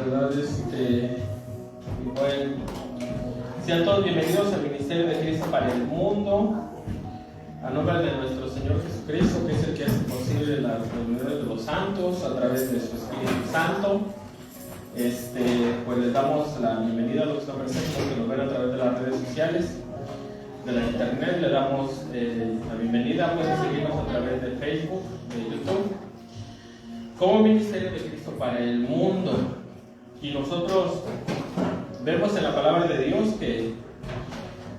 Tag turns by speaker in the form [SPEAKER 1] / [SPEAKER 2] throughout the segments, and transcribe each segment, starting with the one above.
[SPEAKER 1] ¿verdad? Y bueno, sean todos bienvenidos al Ministerio de Cristo para el Mundo, a nombre de nuestro Señor Jesucristo, que es el que hace posible las reuniones de los santos a través de su Espíritu Santo. Pues les damos la bienvenida a los que están presentes, que nos ven a través de las redes sociales, de la internet. Le damos la bienvenida. Pueden seguirnos a través de Facebook, de YouTube, como Ministerio de Cristo para el Mundo. Y nosotros vemos en la palabra de Dios que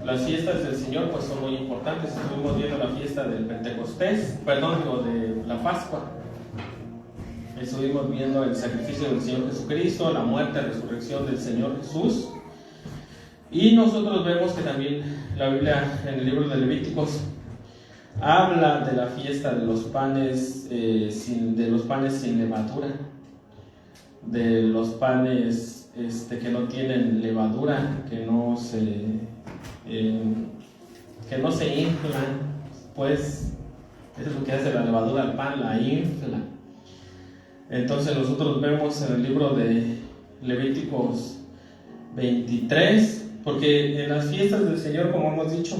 [SPEAKER 1] las fiestas del Señor pues son muy importantes. Estuvimos viendo la fiesta del Pentecostés, de la Pascua. Estuvimos viendo el sacrificio del Señor Jesucristo, la muerte y resurrección del Señor Jesús. Y nosotros vemos que también la Biblia, en el libro de Levíticos, habla de la fiesta de los panes, sin levadura, de los panes que no tienen levadura, que no se inflan. Pues eso es lo que hace la levadura al pan, la infla. Entonces nosotros vemos en el libro de Levíticos 23, porque en las fiestas del Señor, como hemos dicho,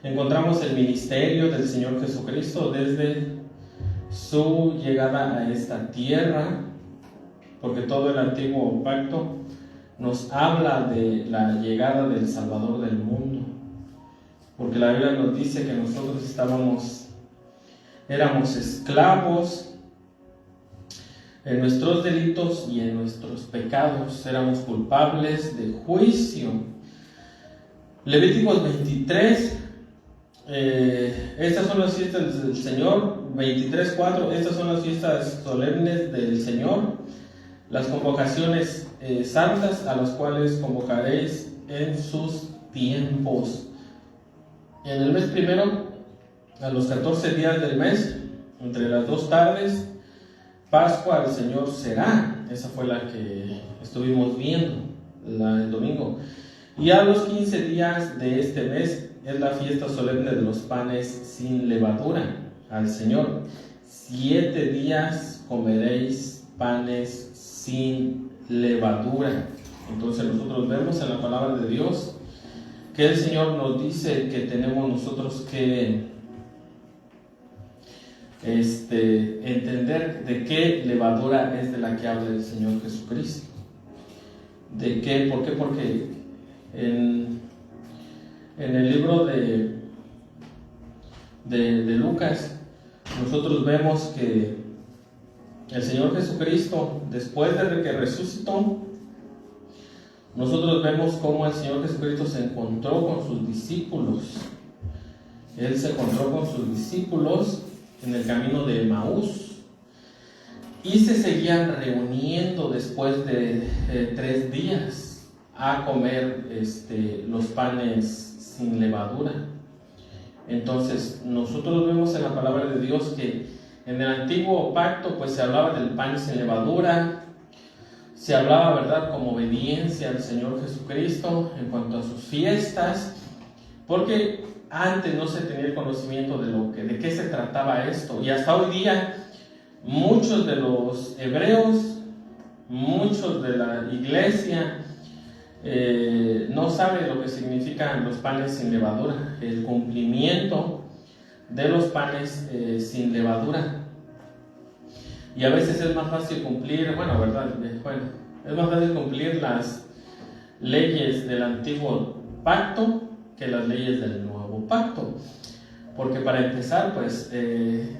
[SPEAKER 1] encontramos el ministerio del Señor Jesucristo desde su llegada a esta tierra, porque todo el antiguo pacto nos habla de la llegada del Salvador del mundo, porque la Biblia nos dice que nosotros éramos esclavos en nuestros delitos y en nuestros pecados, éramos culpables de juicio. Levíticos 23, estas son las fiestas del Señor. 23:4, estas son las fiestas solemnes del Señor, las convocaciones santas a las cuales convocaréis en sus tiempos. En el mes primero, a los 14 días del mes, entre las 2 tardes, Pascua al Señor será. Esa fue la que estuvimos viendo el domingo. Y a los 15 días de este mes es la fiesta solemne de los panes sin levadura al Señor. 7 días comeréis panes sin levadura. Entonces nosotros vemos en la palabra de Dios que el Señor nos dice que tenemos nosotros que entender de qué levadura es de la que habla el Señor Jesucristo. ¿De qué? ¿Por qué? Porque en el libro de Lucas nosotros vemos que el Señor Jesucristo, después de que resucitó, nosotros vemos cómo el Señor Jesucristo se encontró con sus discípulos. Él se encontró con sus discípulos en el camino de Emaús y se seguían reuniendo después de 3 días a comer los panes sin levadura. Entonces nosotros vemos en la palabra de Dios que en el antiguo pacto pues se hablaba del pan sin levadura, se hablaba, ¿verdad?, como obediencia al Señor Jesucristo en cuanto a sus fiestas, porque antes no se tenía el conocimiento de qué se trataba esto. Y hasta hoy día muchos de los hebreos, muchos de la iglesia no saben lo que significan los panes sin levadura, el cumplimiento de los panes sin levadura. Y a veces es más fácil cumplir, es más fácil cumplir las leyes del antiguo pacto que las leyes del nuevo pacto. Porque para empezar, pues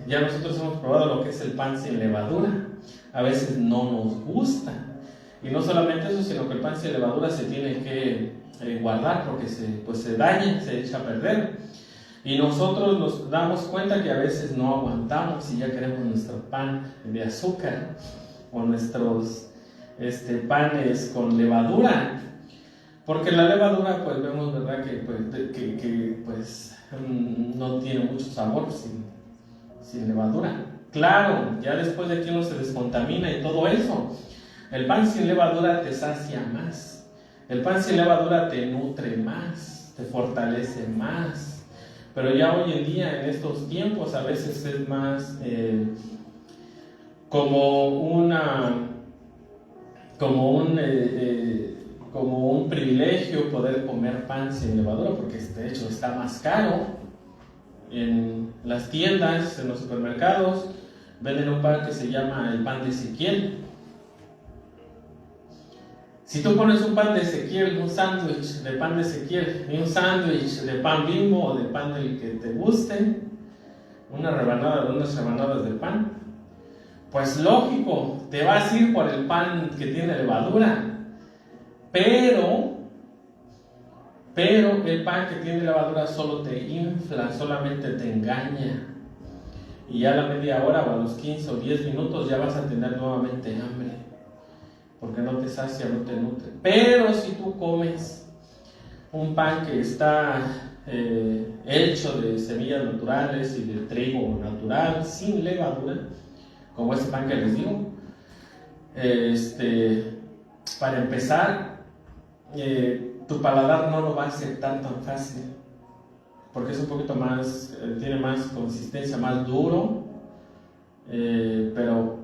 [SPEAKER 1] ya nosotros hemos probado lo que es el pan sin levadura. A veces no nos gusta. Y no solamente eso, sino que el pan sin levadura se tiene que guardar porque se daña, se echa a perder. Y nosotros nos damos cuenta que a veces no aguantamos y ya queremos nuestro pan de azúcar o nuestros panes con levadura. Porque la levadura, pues vemos, ¿verdad?, que no tiene mucho sabor sin levadura. Claro, ya después de que uno se descontamina y todo eso, el pan sin levadura te sacia más. El pan sin levadura te nutre más, te fortalece más. Pero ya hoy en día, en estos tiempos, a veces es más como una como un privilegio poder comer pan sin levadura, porque de hecho está más caro. En las tiendas, en los supermercados, venden un pan que se llama el pan de Ezequiel. Si tú pones un pan de Ezequiel, un sándwich de pan de Ezequiel y un sándwich de pan Bimbo o de pan del que te guste, unas rebanadas de pan, pues lógico, te vas a ir por el pan que tiene levadura, pero el pan que tiene levadura solo te infla, solamente te engaña, y ya a la media hora o a los 15 o 10 minutos ya vas a tener nuevamente hambre, porque no te sacia, no te nutre. Pero si tú comes un pan que está hecho de semillas naturales y de trigo natural, sin levadura, como ese pan que les digo, para empezar, tu paladar no lo va a aceptar tan fácil, porque es un poquito más, tiene más consistencia, más duro, pero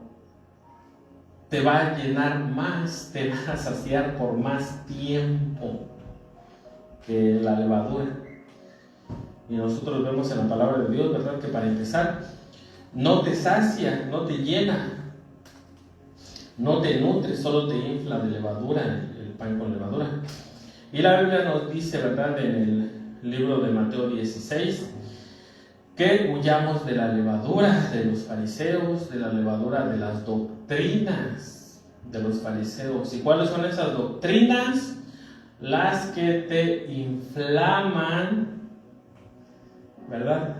[SPEAKER 1] te va a llenar más, te va a saciar por más tiempo que la levadura. Y nosotros vemos en la palabra de Dios, ¿verdad?, que para empezar no te sacia, no te llena, no te nutre, solo te infla de levadura, el pan con levadura. Y la Biblia nos dice, ¿verdad?, en el libro de Mateo 16, que huyamos de la levadura de los fariseos, de la levadura de las doctrinas de los fariseos. ¿Y cuáles son esas doctrinas? Las que te inflaman, ¿verdad?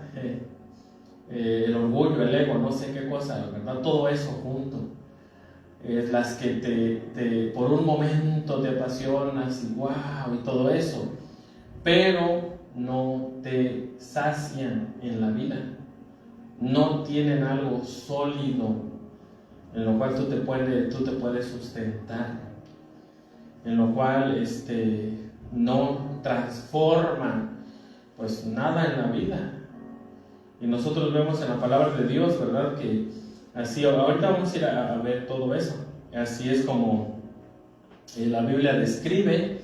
[SPEAKER 1] El orgullo, el ego, no sé qué cosa, ¿verdad? Todo eso junto. Las que por un momento te apasionas y wow, y todo eso, pero no te sacian en la vida, no tienen algo sólido en lo cual tú te puedes sustentar, en lo cual no transforman pues nada en la vida. Y nosotros vemos en la palabra de Dios, ¿verdad?, que así, ahorita vamos a ir a ver todo eso. Así es como la Biblia describe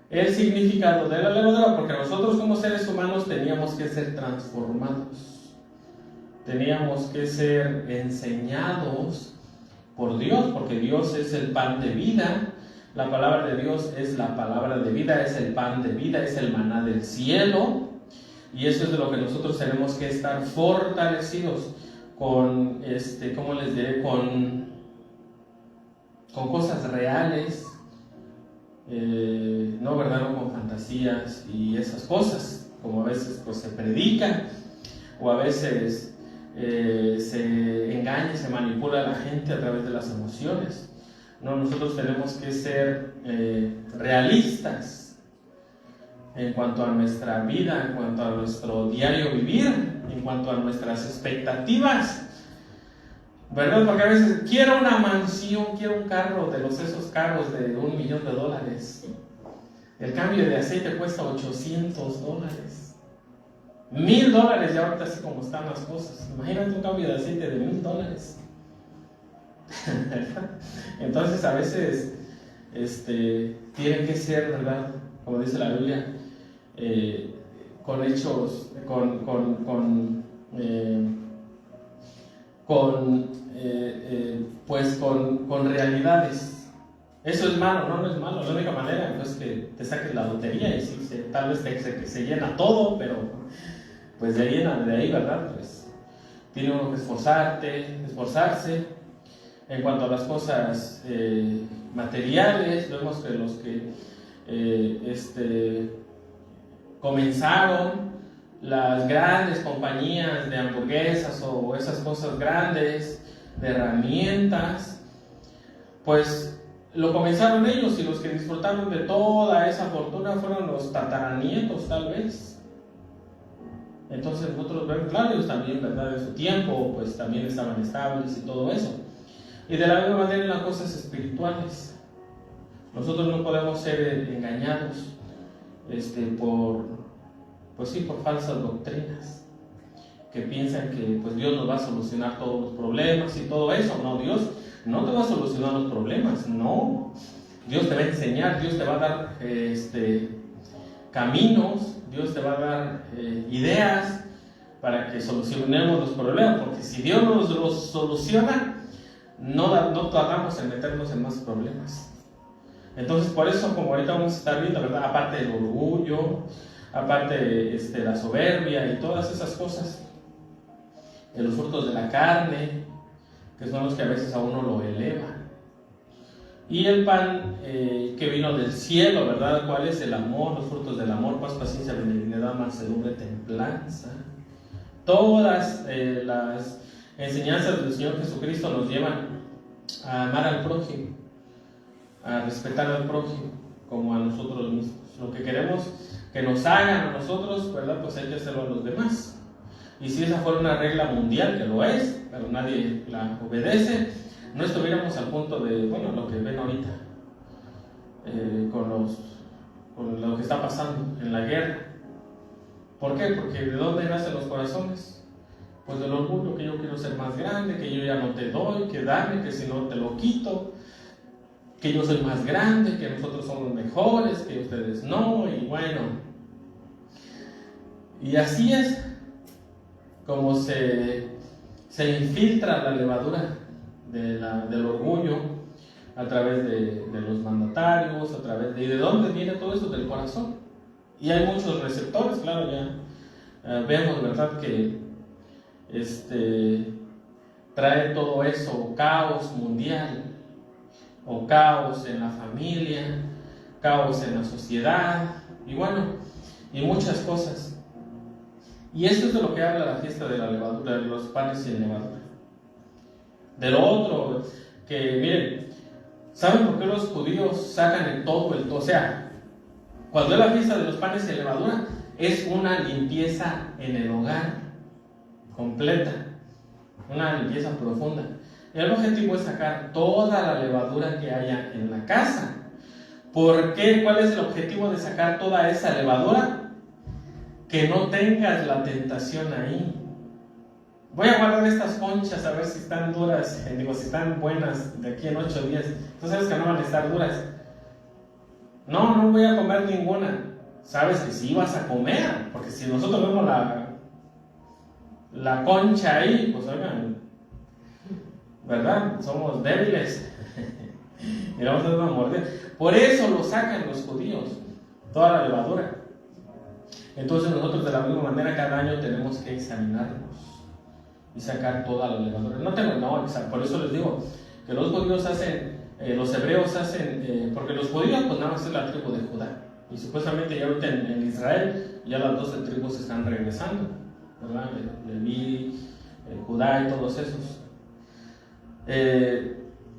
[SPEAKER 1] el significado de la levadura, porque nosotros como seres humanos teníamos que ser transformados, teníamos que ser enseñados por Dios, porque Dios es el pan de vida. La palabra de Dios es la palabra de vida, es el pan de vida, es el maná del cielo, y eso es de lo que nosotros tenemos que estar fortalecidos con, ¿cómo les diré?, con cosas reales, no, ¿verdad?, no con fantasías y esas cosas, como a veces pues se predica, o a veces se engaña y se manipula a la gente a través de las emociones. No, nosotros tenemos que ser realistas en cuanto a nuestra vida, en cuanto a nuestro diario vivir, en cuanto a nuestras expectativas, ¿verdad? Porque a veces quiero una mansión, quiero un carro de esos carros de $1,000,000. El cambio de aceite cuesta $800. $1,000 ya ahorita, así como están las cosas. Imagínate un cambio de aceite de $1,000. Entonces a veces tiene que ser, ¿verdad?, como dice la Biblia, con hechos, con realidades. Eso es malo, no es malo. La única manera es que te saques la lotería y sí, tal vez se llena todo, pero pues de ahí, ¿verdad? Pues tiene uno que esforzarse. En cuanto a las cosas materiales, vemos que los que comenzaron las grandes compañías de hamburguesas o esas cosas grandes de herramientas, pues lo comenzaron ellos, y los que disfrutaron de toda esa fortuna fueron los tataranietos, tal vez. Entonces nosotros vemos, claro, ellos también, ¿verdad?, en su tiempo pues también estaban estables y todo eso. Y de la misma manera en las cosas espirituales, nosotros no podemos ser engañados por falsas doctrinas que piensan que pues Dios nos va a solucionar todos los problemas y todo eso. No, Dios no te va a solucionar los problemas, no. Dios te va a enseñar, Dios te va a dar caminos, Dios te va a dar ideas para que solucionemos los problemas, porque si Dios nos los soluciona, no tardamos en meternos en más problemas. Entonces, por eso, como ahorita vamos a estar viendo, ¿verdad? Aparte del orgullo, aparte la soberbia y todas esas cosas, los frutos de la carne, que son los que a veces a uno lo elevan. Y el pan que vino del cielo, ¿verdad? ¿Cuál es el amor? Los frutos del amor, paz, paciencia, benignidad, mansedumbre, templanza. Todas las enseñanzas del Señor Jesucristo nos llevan a amar al prójimo, a respetar al prójimo como a nosotros mismos. Lo que queremos que nos hagan a nosotros, ¿verdad? Pues hay que hacerlo a los demás. Y si esa fuera una regla mundial, que lo es, pero nadie la obedece, no estuviéramos al punto de, bueno, lo que ven ahorita, con lo que está pasando en la guerra. ¿Por qué? Porque ¿de dónde nacen los corazones? Pues del orgullo, que yo quiero ser más grande, que yo ya no te doy, que dame, que si no te lo quito, que yo soy más grande, que nosotros somos mejores, que ustedes no, y bueno. Y así es como se infiltra la levadura del orgullo a través de los mandatarios, a través de dónde viene todo eso, del corazón. Y hay muchos receptores, claro, ya vemos, ¿verdad?, que trae todo eso, caos mundial, o caos en la familia, caos en la sociedad, y bueno, y muchas cosas. Y esto es de lo que habla la fiesta de la levadura, de los panes sin levadura. De lo otro, que miren, ¿saben por qué los judíos sacan el todo? O sea, cuando es la fiesta de los panes sin levadura, es una limpieza en el hogar completa, una limpieza profunda. El objetivo es sacar toda la levadura que haya en la casa. ¿Por qué? ¿Cuál es el objetivo de sacar toda esa levadura? Que no tengas la tentación ahí. Voy a guardar estas conchas a ver si están duras, si están buenas de aquí en 8 días. Tú sabes que no van a estar duras. No voy a comer ninguna. Sabes que sí vas a comer, porque si nosotros vemos la concha ahí, pues oigan, ¿verdad? Somos débiles. Y vamos a dar una mordida. Por eso lo sacan los judíos, toda la levadura. Entonces nosotros de la misma manera cada año tenemos que examinarnos y sacar toda la levadura. Por eso les digo que los judíos hacen, los hebreos hacen, porque los judíos pues nada más es la tribu de Judá. Y supuestamente ya ahorita en Israel ya las 12 tribus están regresando, ¿verdad? Leví, Judá y todos esos.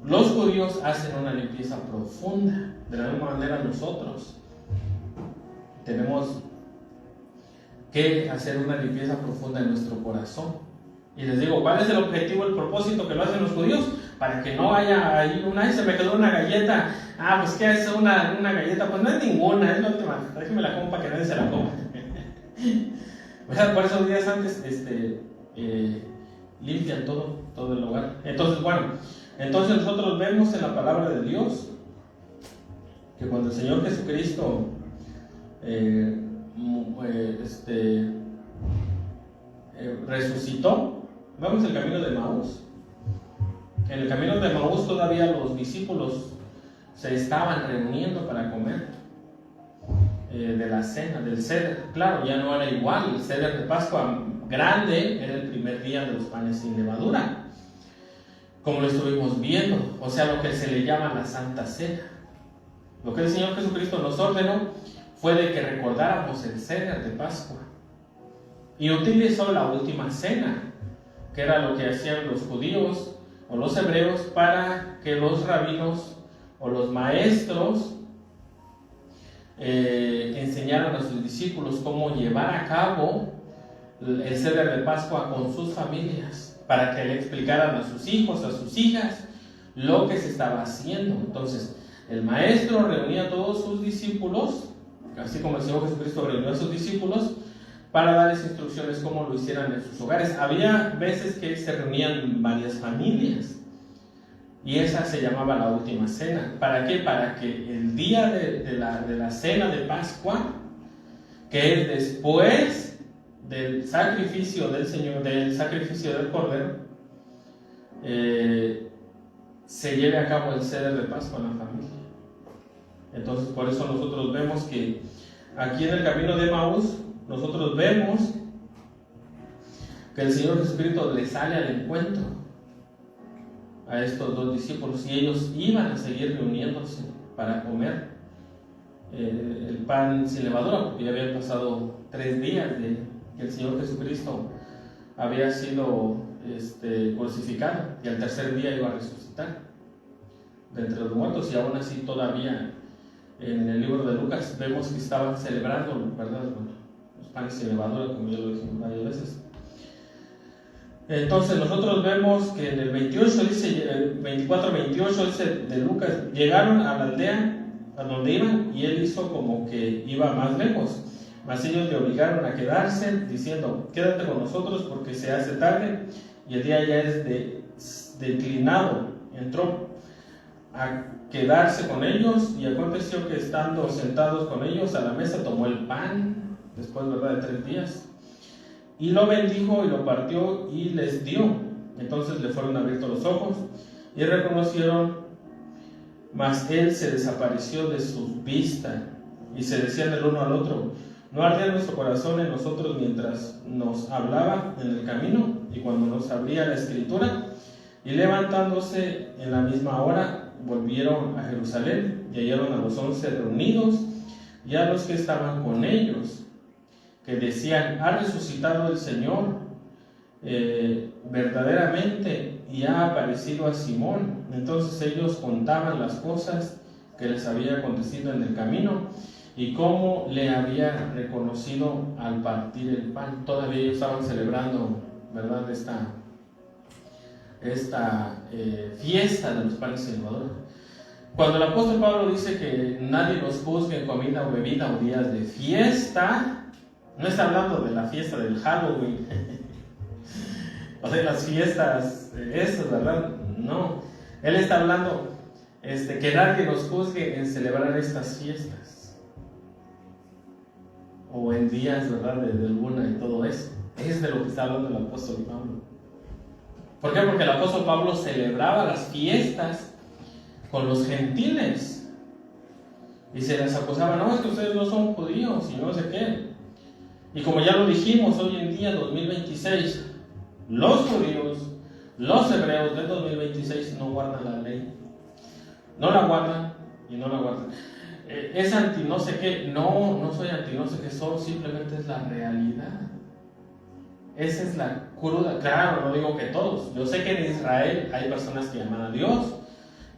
[SPEAKER 1] Los judíos hacen una limpieza profunda. De la misma manera nosotros tenemos que hacer una limpieza profunda en nuestro corazón. Y les digo, ¿cuál es el objetivo, el propósito que lo hacen los judíos? Para que no haya ahí se me quedó una galleta. Pues ¿qué es una galleta? Pues no es ninguna, es la última. Déjeme la coma para que nadie se la coma. O sea, por esos días antes limpian todo el hogar. Entonces, entonces nosotros vemos en la palabra de Dios que cuando el Señor Jesucristo resucitó, vemos el camino de Maús. En el camino de Maús todavía los discípulos se estaban reuniendo para comer de la cena, del ceder. Claro, ya no era igual. El ceder de Pascua grande era el primer día de los panes sin levadura, como lo estuvimos viendo, o sea, lo que se le llama la Santa Cena. Lo que el Señor Jesucristo nos ordenó fue de que recordáramos el ceder de Pascua, y utilizó la última cena, que era lo que hacían los judíos o los hebreos para que los rabinos o los maestros enseñaran a sus discípulos cómo llevar a cabo el ceder de Pascua con sus familias, para que le explicaran a sus hijos, a sus hijas, lo que se estaba haciendo. Entonces, el maestro reunía a todos sus discípulos, así como el Señor Jesucristo reunió a sus discípulos, para darles instrucciones cómo lo hicieran en sus hogares. Había veces que se reunían varias familias, y esa se llamaba la última cena. ¿Para qué? Para que el día de la cena de Pascua, que es después del sacrificio del Señor, del sacrificio del Cordero, se lleve a cabo el ceder de Pascua en la familia. Entonces, por eso nosotros vemos que aquí en el camino de Emaús, nosotros vemos que el Señor Jesucristo le sale al encuentro a estos dos discípulos, y ellos iban a seguir reuniéndose para comer el pan sin levadura, porque ya habían pasado 3 días de que el Señor Jesucristo había sido crucificado, y al tercer día iba a resucitar de entre los muertos. Y aún así todavía en el libro de Lucas vemos que estaban celebrando, ¿verdad?, los panes sin levadura, como ya lo dijimos varias veces. Entonces nosotros vemos que en el 28 dice, el 24-28 dice de Lucas, llegaron a la aldea a donde iban, y él hizo como que iba más lejos, mas ellos le obligaron a quedarse, diciendo, quédate con nosotros porque se hace tarde y el día ya es declinado. Entró a quedarse con ellos, y aconteció que estando sentados con ellos a la mesa, tomó el pan, después, ¿verdad?, de 3 días, y lo bendijo y lo partió y les dio. Entonces le fueron abiertos los ojos y reconocieron, mas él se desapareció de sus vistas, y se decían el uno al otro, ¿no ardía nuestro corazón en nosotros mientras nos hablaba en el camino y cuando nos abría la escritura? Y levantándose en la misma hora, volvieron a Jerusalén y hallaron a los 11 reunidos y a los que estaban con ellos, que decían, ha resucitado el Señor verdaderamente, y ha aparecido a Simón. Entonces ellos contaban las cosas que les había acontecido en el camino y cómo le había reconocido al partir el pan. Todavía ellos estaban celebrando, ¿verdad?, esta fiesta de los panes sin levadura. Cuando el apóstol Pablo dice que nadie los juzgue en comida o bebida o días de fiesta, no está hablando de la fiesta del Halloween o de las fiestas estas, ¿verdad? No, él está hablando que nadie nos juzgue en celebrar estas fiestas o en días, ¿verdad?, de luna y todo eso. Es de lo que está hablando el apóstol Pablo. ¿Por qué? Porque el apóstol Pablo celebraba las fiestas con los gentiles y se les acusaba, no, es que ustedes no son judíos y no sé qué. Y como ya lo dijimos, hoy en día, 2026, los judíos, los hebreos del 2026 no guardan la ley. No la guardan y no la guardan. Es anti no sé qué. No soy anti no sé qué, simplemente es la realidad. Esa es la cruda. Claro, no digo que todos. Yo sé que en Israel hay personas que aman a Dios,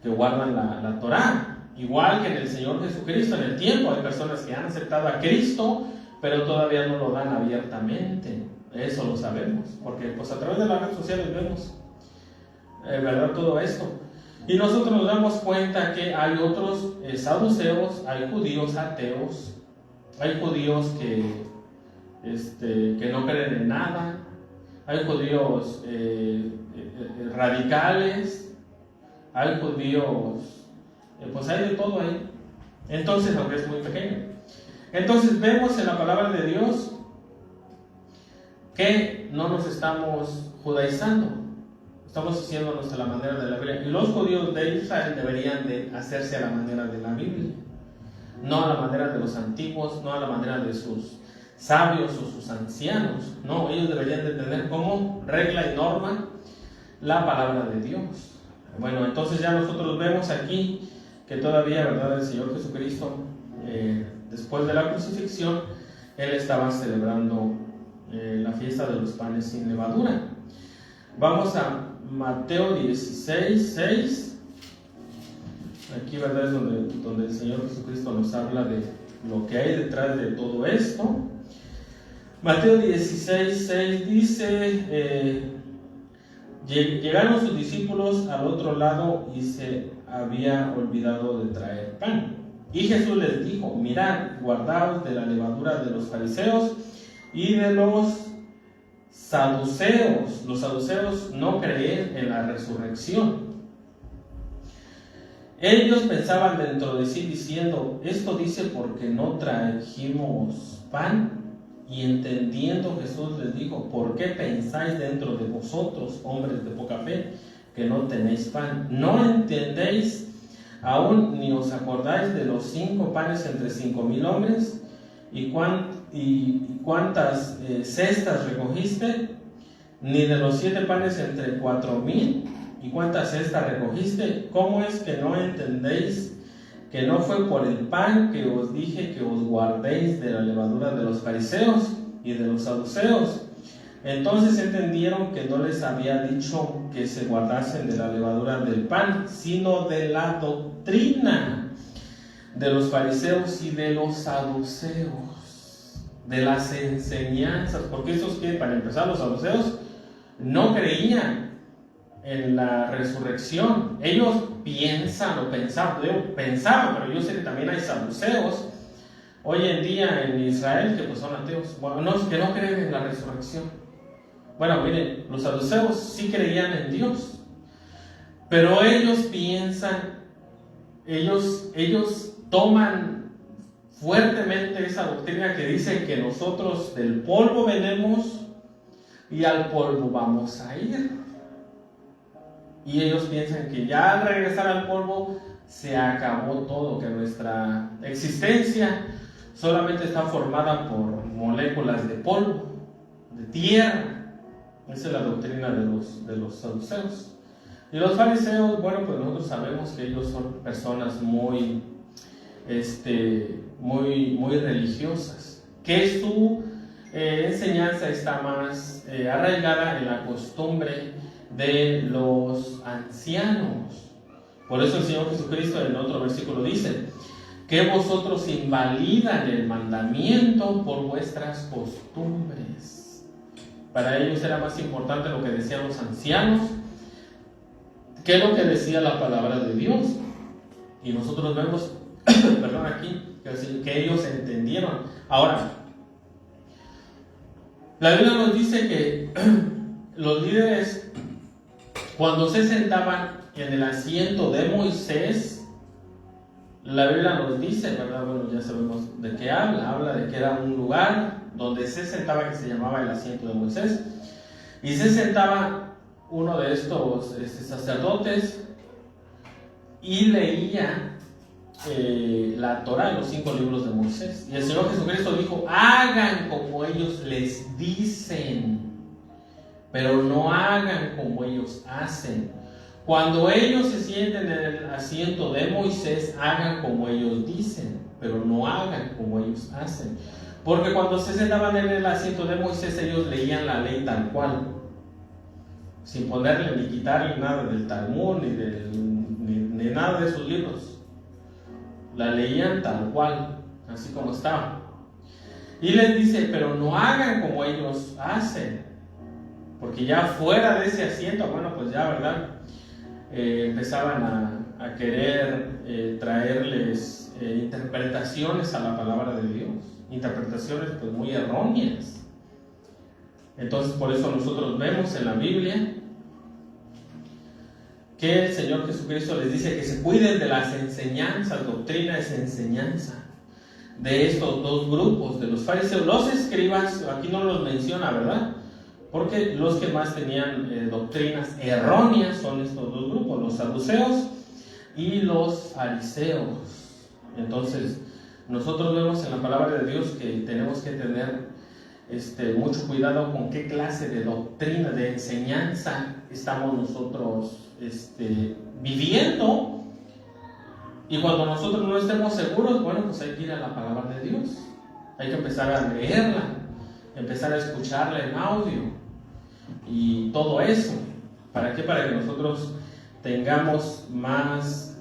[SPEAKER 1] que guardan la Torá. Igual que en el Señor Jesucristo, en el tiempo, hay personas que han aceptado a Cristo, pero todavía no lo dan abiertamente. Eso lo sabemos, porque pues a través de las redes sociales vemos, ¿verdad?, todo esto. Y nosotros nos damos cuenta que hay otros saduceos, hay judíos ateos, hay judíos que no creen en nada, hay judíos radicales, hay judíos, pues hay de todo ahí. Entonces, aunque es muy pequeño. Entonces vemos en la palabra de Dios que no nos estamos judaizando, estamos haciéndonos a la manera de la Biblia. Y los judíos de Israel deberían de hacerse a la manera de la Biblia, no a la manera de los antiguos, no a la manera de sus sabios o sus ancianos. No, ellos deberían de tener como regla y norma la palabra de Dios. Bueno, entonces ya nosotros vemos aquí que todavía, ¿verdad?, el Señor Jesucristo, después de la crucifixión, Él estaba celebrando la fiesta de los panes sin levadura. Vamos a Mateo 16, 6. Aquí, ¿verdad?, es donde el Señor Jesucristo nos habla de lo que hay detrás de todo esto. Mateo 16, 6 dice, llegaron sus discípulos al otro lado y se había olvidado de traer pan. Y Jesús les dijo, mirad, guardaos de la levadura de los fariseos y de los saduceos. Los saduceos no creen en la resurrección. Ellos pensaban dentro de sí diciendo, esto dice porque no trajimos pan. Y entendiendo Jesús les dijo, ¿por qué pensáis dentro de vosotros, hombres de poca fe, que no tenéis pan? ¿No entendéis aún ni os acordáis de los 5 panes entre 5,000 hombres? ¿Y cuántas cestas recogiste? Ni de los 7 panes entre 4,000. ¿Y cuántas cestas recogiste? ¿Cómo es que no entendéis que no fue por el pan que os dije que os guardéis de la levadura de los fariseos y de los saduceos? Entonces entendieron que no les había dicho que se guardasen de la levadura del pan, sino de la doctrina de los fariseos y de los saduceos, de las enseñanzas. Porque esos que, para empezar, los saduceos no creían en la resurrección. Ellos pensaban, pero yo sé que también hay saduceos hoy en día en Israel que pues son ateos, que no creen en la resurrección. Bueno, miren, los saduceos sí creían en Dios, pero ellos piensan, ellos toman fuertemente esa doctrina que dice que nosotros del polvo venimos y al polvo vamos a ir. Y ellos piensan que ya al regresar al polvo se acabó todo, que nuestra existencia solamente está formada por moléculas de polvo, de tierra. Esa es la doctrina de los saduceos. Y los fariseos, bueno, pues nosotros sabemos que ellos son personas muy religiosas, que su enseñanza está más arraigada en la costumbre de los ancianos. Por eso el Señor Jesucristo en otro versículo dice que vosotros invalidan el mandamiento por vuestras costumbres. Para ellos era más importante lo que decían los ancianos que lo que decía la palabra de Dios. Y nosotros vemos aquí que ellos entendieron. Ahora, la Biblia nos dice que los líderes, cuando se sentaban en el asiento de Moisés, la Biblia nos dice, ¿verdad? Bueno, ya sabemos de qué habla de que era un lugar donde se sentaba, que se llamaba el asiento de Moisés, y se sentaba uno de estos sacerdotes y leía la Torá, los 5 libros de Moisés. Y el Señor Jesucristo dijo, hagan como ellos les dicen, pero no hagan como ellos hacen. Cuando ellos se sienten en el asiento de Moisés, hagan como ellos dicen, pero no hagan como ellos hacen. Porque cuando se sentaban en el asiento de Moisés, ellos leían la ley tal cual, sin ponerle ni quitarle nada del Talmud, ni nada de sus libros. La leían tal cual, así como estaba. Y les dice, pero no hagan como ellos hacen. Porque ya fuera de ese asiento, bueno, pues ya, ¿verdad? Empezaban a querer traerles interpretaciones a la palabra de Dios. Interpretaciones pues muy erróneas. Entonces por eso nosotros vemos en la Biblia que el Señor Jesucristo les dice que se cuiden de las enseñanzas. Doctrina es enseñanza de estos dos grupos, de los fariseos. Los escribas, aquí no los menciona, ¿verdad? Porque los que más tenían doctrinas erróneas son estos dos grupos, los saduceos y los fariseos. Entonces nosotros vemos en la palabra de Dios que tenemos que tener mucho cuidado con qué clase de doctrina, de enseñanza estamos nosotros viviendo. Y cuando nosotros no estemos seguros, bueno, pues hay que ir a la palabra de Dios. Hay que empezar a leerla, empezar a escucharla en audio y todo eso. ¿Para qué? Para que nosotros tengamos más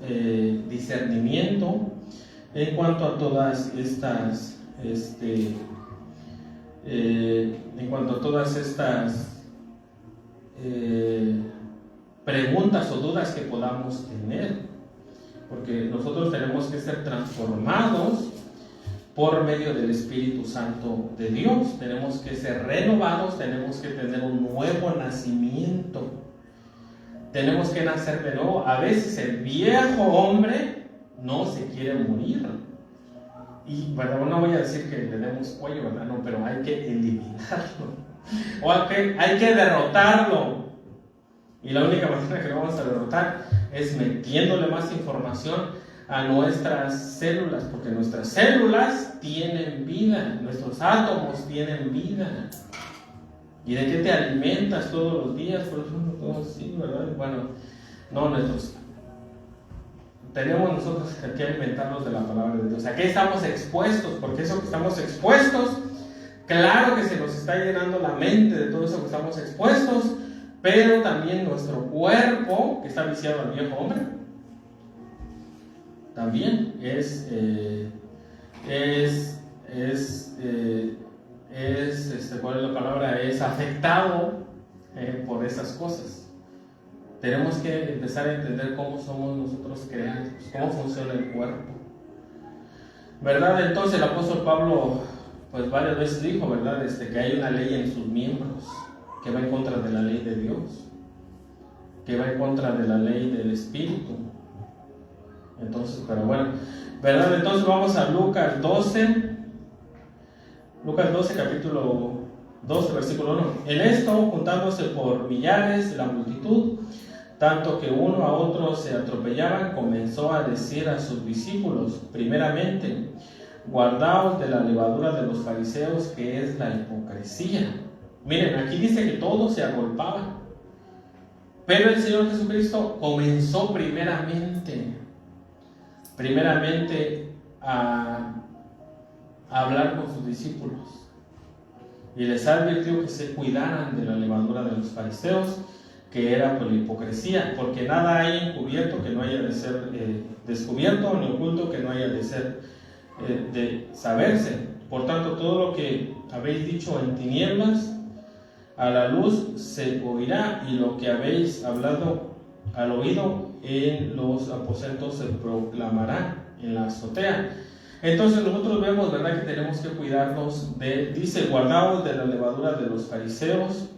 [SPEAKER 1] discernimiento en cuanto a todas estas preguntas o dudas que podamos tener, porque nosotros tenemos que ser transformados por medio del Espíritu Santo de Dios. Tenemos que ser renovados, tenemos que tener un nuevo nacimiento. tenemos que nacer de nuevo. A veces el viejo hombre no se quiere morir. Y bueno, no voy a decir que le demos cuello, ¿verdad? No, pero hay que eliminarlo. O hay que derrotarlo. Y la única manera que lo vamos a derrotar es metiéndole más información a nuestras células, porque nuestras células tienen vida, nuestros átomos tienen vida. ¿Y de qué te alimentas todos los días? Por ejemplo, todo así, ¿verdad? Bueno, no, tenemos nosotros que alimentarnos de la palabra de Dios. ¿A qué estamos expuestos? Porque eso que estamos expuestos, claro que se nos está llenando la mente de todo eso que estamos expuestos, pero también nuestro cuerpo, que está viciado al viejo hombre, también ¿cuál es la palabra? Es afectado por esas cosas. Tenemos que empezar a entender cómo somos nosotros creados, cómo funciona el cuerpo, ¿verdad? Entonces el apóstol Pablo, pues varias veces dijo, ¿verdad? Que hay una ley en sus miembros que va en contra de la ley de Dios, que va en contra de la ley del Espíritu. Entonces, pero bueno, ¿verdad? Entonces vamos a Lucas 12, capítulo 12, versículo 1. En esto, juntándose por millares la multitud, tanto que uno a otro se atropellaban, comenzó a decir a sus discípulos, primeramente, guardaos de la levadura de los fariseos, que es la hipocresía. Miren, aquí dice que todos se agolpaban, pero el Señor Jesucristo comenzó primeramente a hablar con sus discípulos y les advirtió que se cuidaran de la levadura de los fariseos, que era por la hipocresía, porque nada hay encubierto que no haya de ser descubierto, ni oculto que no haya de ser de saberse. Por tanto, todo lo que habéis dicho en tinieblas, a la luz se oirá, y lo que habéis hablado al oído en los aposentos se proclamará en la azotea. Entonces nosotros vemos, ¿verdad?, que tenemos que cuidarnos dice, guardaos de la levadura de los fariseos,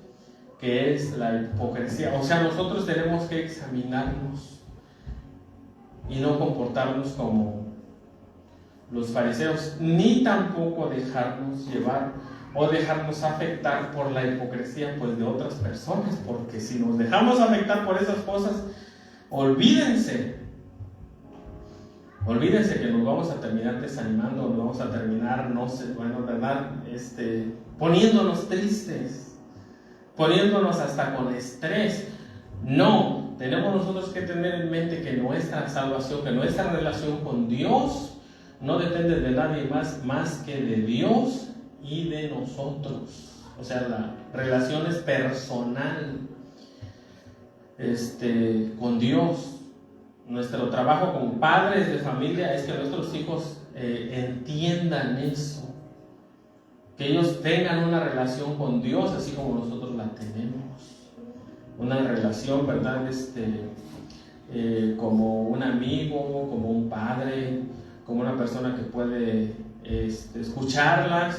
[SPEAKER 1] que es la hipocresía. O sea, nosotros tenemos que examinarnos y no comportarnos como los fariseos, ni tampoco dejarnos llevar o dejarnos afectar por la hipocresía, pues, de otras personas, porque si nos dejamos afectar por esas cosas, olvídense que nos vamos a terminar desanimando, nos vamos a terminar, no sé, bueno, ¿verdad?, poniéndonos tristes, poniéndonos hasta con estrés. No, tenemos nosotros que tener en mente que nuestra salvación, que nuestra relación con Dios no depende de nadie más que de Dios y de nosotros. O sea, la relación es personal con Dios. Nuestro trabajo como padres de familia es que nuestros hijos entiendan eso, que ellos tengan una relación con Dios así como nosotros la tenemos, una relación, ¿verdad?, como un amigo, como un padre, como una persona que puede escucharlos,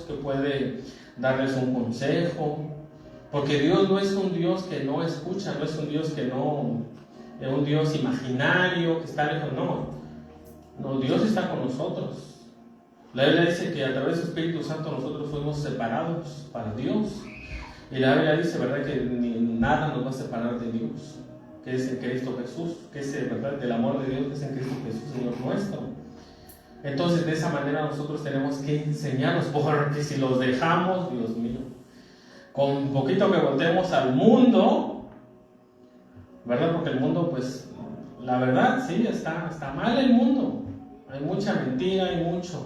[SPEAKER 1] que puede darles un consejo, porque Dios no es un Dios que no escucha, no es un Dios que no es un Dios imaginario que está lejos. No, Dios está con nosotros. La Biblia dice que a través del Espíritu Santo nosotros fuimos separados para Dios, y la Biblia dice, ¿verdad?, que nada nos va a separar de Dios, que es en Cristo Jesús, que es, ¿verdad?, del amor de Dios, que es en Cristo Jesús, Señor nuestro. Entonces, de esa manera nosotros tenemos que enseñarnos, porque si los dejamos, Dios mío, con poquito que voltemos al mundo, ¿verdad?, porque el mundo, pues, la verdad, sí, está mal el mundo. Hay mucha mentira, hay mucha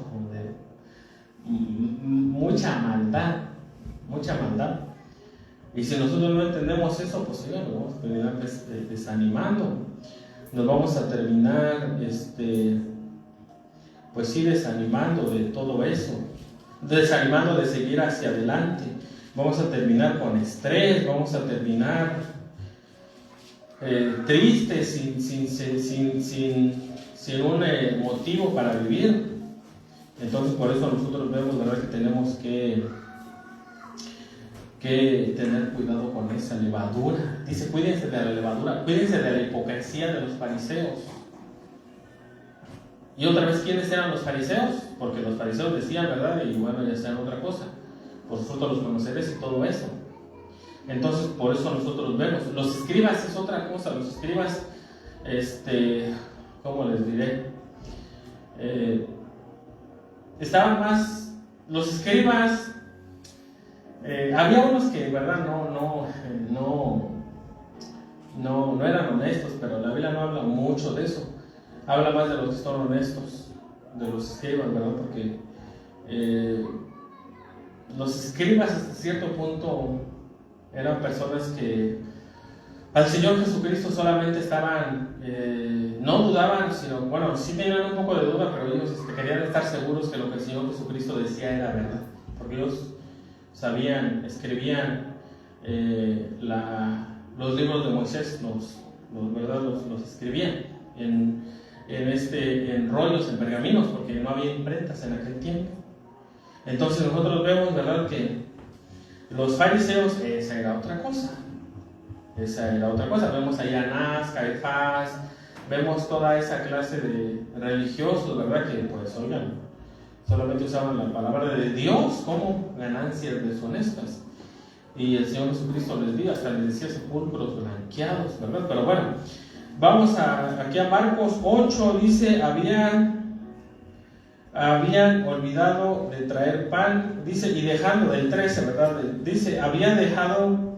[SPEAKER 1] maldad. Y si nosotros no entendemos eso, pues nos vamos a terminar desanimando. Nos vamos a terminar, pues sí, desanimando de todo eso. Desanimando de seguir hacia adelante. Vamos a terminar con estrés, vamos a terminar tristes, sin un motivo para vivir. Entonces, por eso nosotros vemos, ¿verdad?, que tenemos que que tener cuidado con esa levadura. Dice, cuídense de la levadura, cuídense de la hipocresía de los fariseos. Y otra vez, ¿quiénes eran los fariseos? Porque los fariseos decían, ¿verdad? Y bueno, ya sean otra cosa. Por sus frutos los conoceréis y todo eso. Entonces, por eso nosotros vemos. Los escribas es otra cosa. Los escribas, ¿cómo les diré? Estaban más... Los escribas... había unos que, ¿verdad? No eran honestos, pero la Biblia no habla mucho de eso. Habla más de los que son honestos, de los escribas, ¿verdad? Porque los escribas hasta cierto punto eran personas que al Señor Jesucristo solamente estaban, no dudaban, sino, bueno, sí tenían un poco de duda, pero ellos querían estar seguros que lo que el Señor Jesucristo decía era verdad, porque ellos sabían, escribían los libros de Moisés, los escribían en rollos, en pergaminos, porque no había imprentas en aquel tiempo. Entonces nosotros vemos, ¿verdad?, que los fariseos, esa era otra cosa. Vemos ahí a Anás, Caifás, vemos toda esa clase de religiosos, ¿verdad?, que pues, oigan, solamente usaban la palabra de Dios como ganancias deshonestas. Y el Señor Jesucristo hasta les decía sepulcros blanqueados, ¿verdad? Pero bueno, vamos aquí a Marcos 8, dice, habían olvidado de traer pan, dice, y dejando, del 13, ¿verdad? Dice, habían dejado,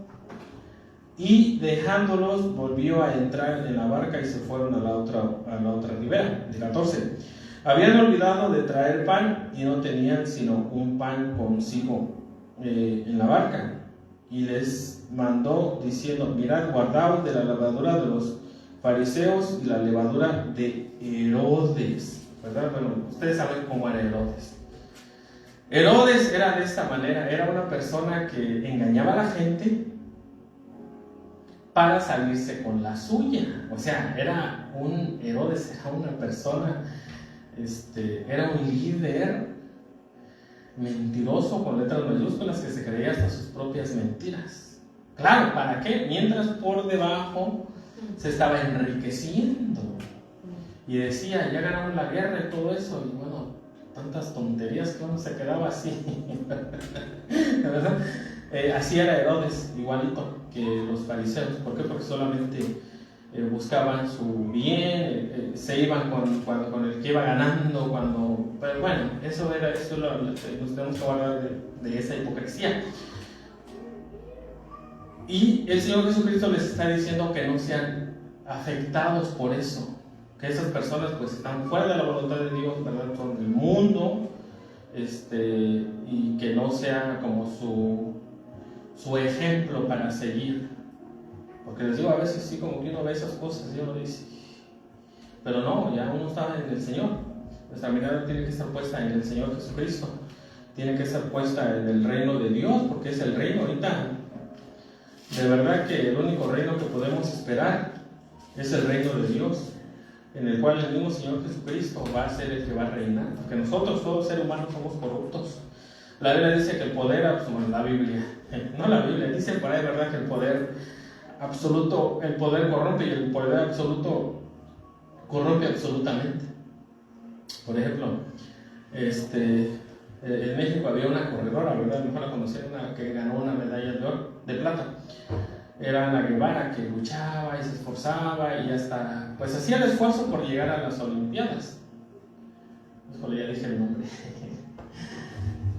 [SPEAKER 1] y dejándolos, volvió a entrar en la barca y se fueron a la otra ribera. De 14, habían olvidado de traer pan y no tenían sino un pan consigo en la barca. Y les mandó diciendo, mirad, guardaos de la levadura de los fariseos y la levadura de Herodes, ¿verdad? Bueno, ustedes saben cómo era Herodes. Herodes era de esta manera, era una persona que engañaba a la gente para salirse con la suya. O sea, Herodes era una persona, era un líder mentiroso con letras mayúsculas que se creía hasta sus propias mentiras. Claro, ¿para qué? Mientras por debajo se estaba enriqueciendo y decía, ya ganamos la guerra y todo eso, y bueno, tantas tonterías que uno se quedaba así. ¿Verdad? Así era Herodes, igualito que los fariseos. ¿Por qué? Porque solamente buscaban su bien, se iban con el que iba ganando, pero bueno, eso nos tenemos que guardar de esa hipocresía. Y el Señor Jesucristo les está diciendo que no sean afectados por eso, que esas personas pues están fuera de la voluntad de Dios, ¿verdad?, son del mundo, y que no sea como su ejemplo para seguir. Porque les digo, a veces sí, como que uno ve esas cosas y uno dice, pero no, ya uno está en el Señor. Nuestra mirada tiene que estar puesta en el Señor Jesucristo, tiene que estar puesta en el reino de Dios, porque es el reino ahorita. De verdad que el único reino que podemos esperar es el reino de Dios, en el cual el mismo Señor Jesucristo va a ser el que va a reinar, porque nosotros, todos seres humanos, somos corruptos. La Biblia dice que el poder, bueno, la Biblia, no la Biblia, dice por ahí, ¿verdad?, que el poder absoluto, el poder corrompe y el poder absoluto corrompe absolutamente. Por ejemplo, en México había una corredora, ¿verdad? Mejor la conocieron, que ganó una medalla de plata. Era Ana Guevara, que luchaba y se esforzaba y hasta, pues hacía el esfuerzo por llegar a las Olimpiadas. Híjole, ya dije el nombre.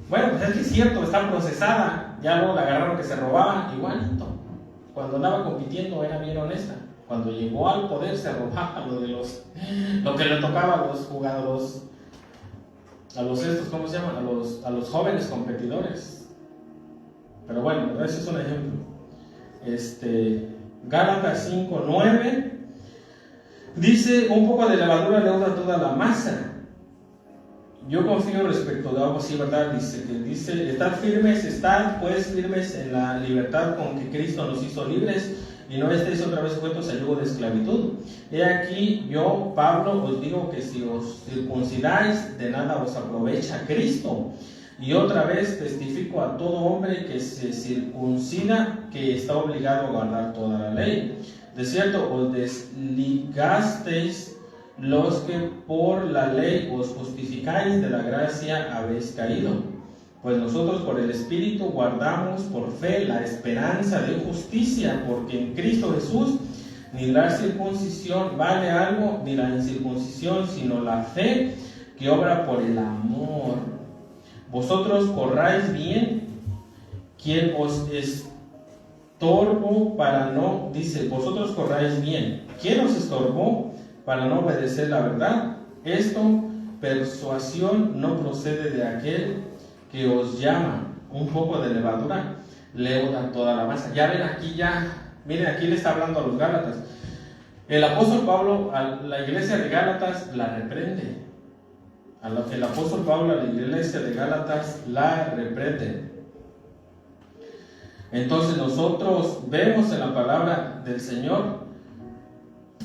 [SPEAKER 1] Bueno, pues es que es cierto, está procesada. Ya luego la agarraron que se robaba, igualito. Cuando andaba compitiendo era bien honesta. Cuando llegó al poder se robaba lo que le tocaba a los jugadores, ¿cómo se llaman? A los jóvenes competidores. Pero bueno, ese es un ejemplo. Gálatas 5:9 dice, un poco de levadura leuda toda la masa. Yo confío respecto de algo así, ¿verdad? Dice, estad pues firmes en la libertad con que Cristo nos hizo libres, y no estéis otra vez sujetos al yugo de esclavitud. He aquí, yo, Pablo, os digo que si os circuncidáis, de nada os aprovecha Cristo. Y otra vez testifico a todo hombre que se circuncida que está obligado a guardar toda la ley. De cierto, os desligasteis los que por la ley os justificáis, de la gracia habéis caído. Pues nosotros por el Espíritu guardamos por fe la esperanza de justicia, porque en Cristo Jesús ni la circuncisión vale algo, ni la incircuncisión, sino la fe que obra por el amor. Vosotros corráis bien, quien os estorbó para no, dice, vosotros corráis bien, ¿quién os estorbó para no obedecer la verdad? Esto, persuasión, no procede de aquel que os llama. Un poco de levadura leuda toda la masa. Ya ven aquí, miren, aquí le está hablando a los Gálatas. El apóstol Pablo a la iglesia de Gálatas la reprende. El apóstol Pablo a la iglesia de Gálatas la reprende. Entonces nosotros vemos en la palabra del Señor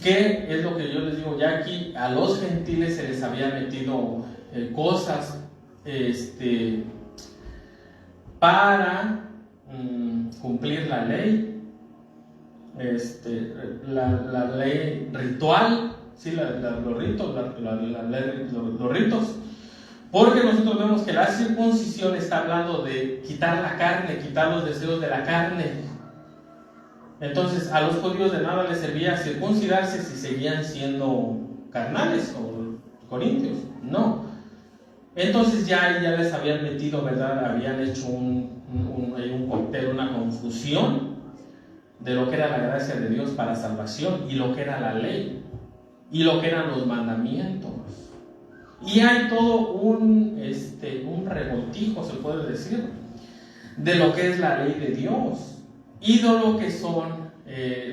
[SPEAKER 1] que es lo que yo les digo, ya aquí a los gentiles se les había metido cosas para cumplir la ley, la ley ritual, ¿sí? Los ritos, porque nosotros vemos que la circuncisión está hablando de quitar la carne, quitar los deseos de la carne. Entonces a los judíos de nada les servía circuncidarse si seguían siendo carnales o corintios, no. Entonces ya les habían metido, ¿verdad? Habían hecho un cóctel, una confusión de lo que era la gracia de Dios para salvación y lo que era la ley y lo que eran los mandamientos. Y hay todo un revoltijo, se puede decir, de lo que es la ley de Dios y de lo que son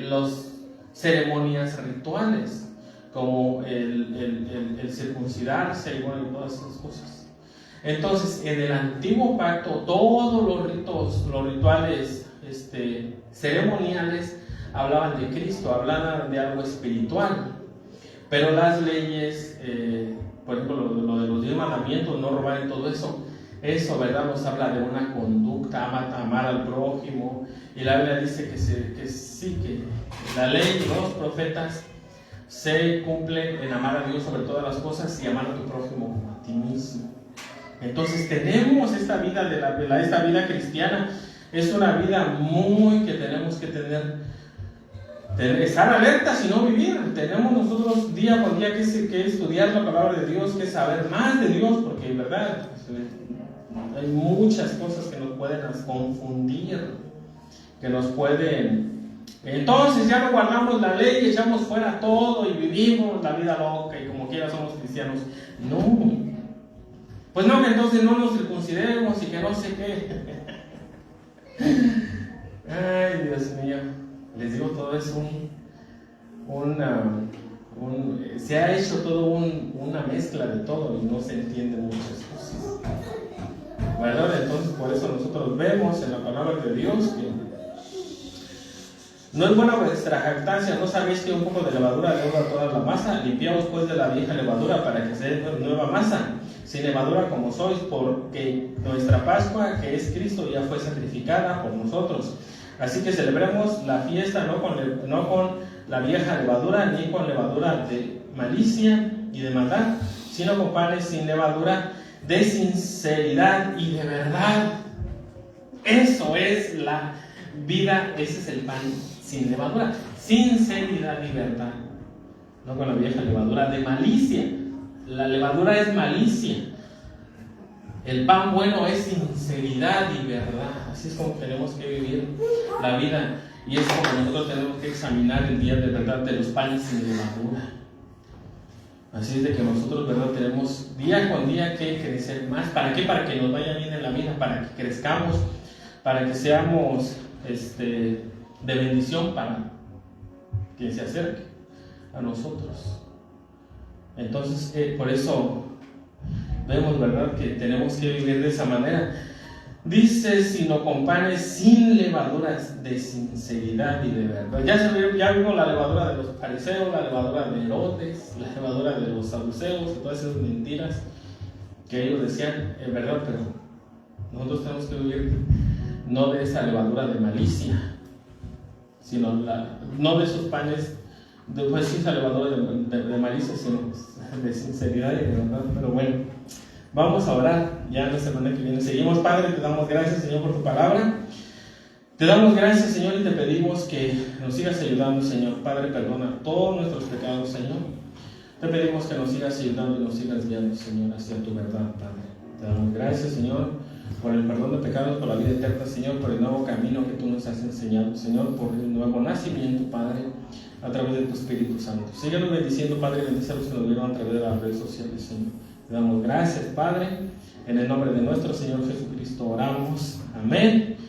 [SPEAKER 1] las ceremonias rituales, como el circuncidarse y bueno, todas esas cosas. Entonces, en el antiguo pacto, todos los rituales ceremoniales hablaban de Cristo, hablaban de algo espiritual. Pero las leyes, por ejemplo, lo de los 10 mandamientos, no robar y todo eso, ¿verdad? Nos habla de una conducta, amar al prójimo. Y la Biblia dice que la ley y los profetas se cumplen en amar a Dios sobre todas las cosas y amar a tu prójimo como a ti mismo. Entonces tenemos esta vida esta vida cristiana, es una vida que tenemos que estar alertas y no vivir. Tenemos nosotros día por día que estudiar la palabra de Dios, que saber más de Dios, porque en verdad hay muchas cosas que nos pueden confundir, que nos pueden... Entonces ya no guardamos la ley, echamos fuera todo y vivimos la vida loca y como quiera somos cristianos. No, pues no, que entonces no nos circuncidemos y que no sé qué. Ay, Dios mío, les digo, todo es se ha hecho todo una mezcla de todo y no se entiende muchas cosas, ¿verdad? Entonces por eso nosotros vemos en la palabra de Dios que no es buena vuestra jactancia. ¿No sabéis que un poco de levadura leuda toda la masa? Limpiaos pues de la vieja levadura para que sea nueva masa, sin levadura como sois, porque nuestra Pascua, que es Cristo, ya fue sacrificada por nosotros. Así que celebremos la fiesta no con la vieja levadura, ni con levadura de malicia y de maldad, sino con panes sin levadura, de sinceridad y de verdad. Eso es la vida, ese es el pan sin levadura, sinceridad y verdad, no con la vieja levadura de malicia. La levadura es malicia, el pan bueno es sinceridad y verdad. Así es como tenemos que vivir la vida, y es como nosotros tenemos que examinar el día de verdad de los panes sin levadura. Así es de que nosotros, ¿verdad?, tenemos día con día que crecer más. ¿Para qué? Para que nos vaya bien en la vida, para que crezcamos, para que seamos de bendición para quien se acerque a nosotros. Entonces, por eso vemos, ¿verdad?, que tenemos que vivir de esa manera. Dice, sino con panes sin levaduras, de sinceridad y de verdad. Ya vimos la levadura de los fariseos, la levadura de Herodes, la levadura de los saduceos y todas esas mentiras que ellos decían, en verdad, pero Nosotros tenemos que vivir no de esa levadura de malicia, sino no de esos panes, pues sí, esa levadura de malicia, sino de sinceridad y de verdad. Pero bueno, vamos a orar ya la semana que viene. Seguimos, Padre, te damos gracias, Señor, por tu palabra. Te damos gracias, Señor, y te pedimos que nos sigas ayudando, Señor. Padre, perdona todos nuestros pecados, Señor. Te pedimos que nos sigas ayudando y nos sigas guiando, Señor, hacia tu verdad, Padre. Te damos gracias, Señor, por el perdón de pecados, por la vida eterna, Señor, por el nuevo camino que tú nos has enseñado, Señor, por el nuevo nacimiento, Padre, a través de tu Espíritu Santo. Síguenos bendiciendo, Padre, bendice a los que nos vieron a través de las redes sociales, Señor. Te damos gracias, Padre. En el nombre de nuestro Señor Jesucristo oramos. Amén.